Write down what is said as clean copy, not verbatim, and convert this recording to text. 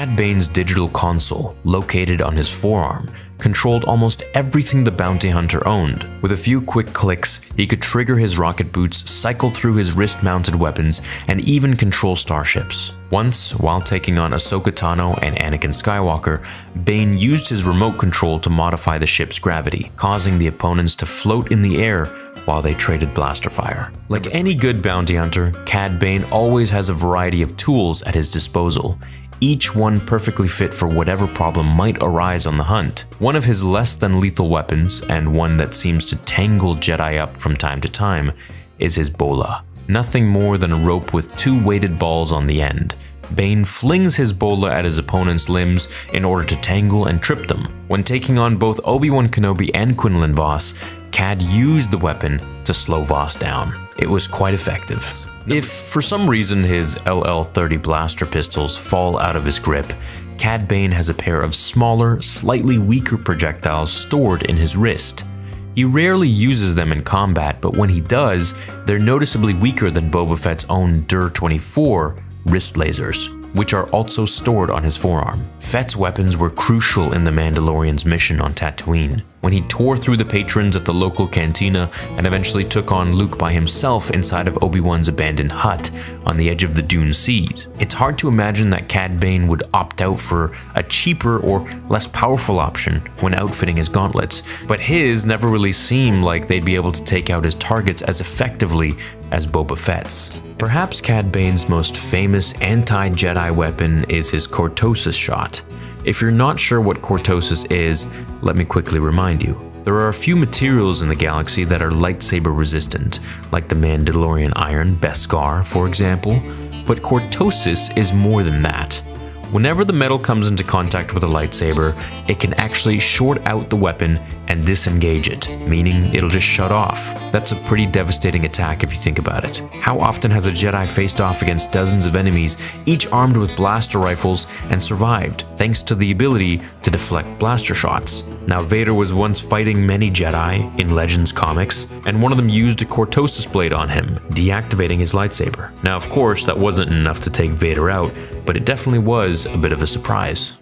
Cad Bane's digital console, located on his forearm, controlled almost everything the bounty hunter owned. With a few quick clicks, he could trigger his rocket boots, cycle through his wrist-mounted weapons, and even control starships. Once, while taking on Ahsoka Tano and Anakin Skywalker, Bane used his remote control to modify the ship's gravity, causing the opponents to float in the air while they traded blaster fire. Like any good bounty hunter, Cad Bane always has a variety of tools at his disposal, each one perfectly fit for whatever problem might arise on the hunt. One of his less than lethal weapons, and one that seems to tangle Jedi up from time to time, is his bola. Nothing more than a rope with two weighted balls on the end. Bane flings his bola at his opponent's limbs in order to tangle and trip them. When taking on both Obi-Wan Kenobi and Quinlan Vos, Cad used the weapon to slow Vos down. It was quite effective. If for some reason his LL-30 blaster pistols fall out of his grip, Cad Bane has a pair of smaller, slightly weaker projectiles stored in his wrist. He rarely uses them in combat, but when he does, they're noticeably weaker than Boba Fett's own DIR-24 wrist lasers, which are also stored on his forearm. Fett's weapons were crucial in the Mandalorian's mission on Tatooine, when he tore through the patrons at the local cantina and eventually took on Luke by himself inside of Obi-Wan's abandoned hut on the edge of the Dune Seas. It's hard to imagine that Cad Bane would opt out for a cheaper or less powerful option when outfitting his gauntlets, but his never really seemed like they'd be able to take out his targets as effectively as Boba Fett's. Perhaps Cad Bane's most famous anti-Jedi weapon is his cortosis shot. If you're not sure what cortosis is, let me quickly remind you. There are a few materials in the galaxy that are lightsaber resistant, like the Mandalorian iron, Beskar, for example, but cortosis is more than that. Whenever the metal comes into contact with a lightsaber, it can actually short out the weapon and disengage it, meaning it'll just shut off. That's a pretty devastating attack if you think about it. How often has a Jedi faced off against dozens of enemies, each armed with blaster rifles, and survived, thanks to the ability to deflect blaster shots? Now, Vader was once fighting many Jedi in Legends comics, and one of them used a cortosis blade on him, deactivating his lightsaber. Now, of course, that wasn't enough to take Vader out, but it definitely was a bit of a surprise.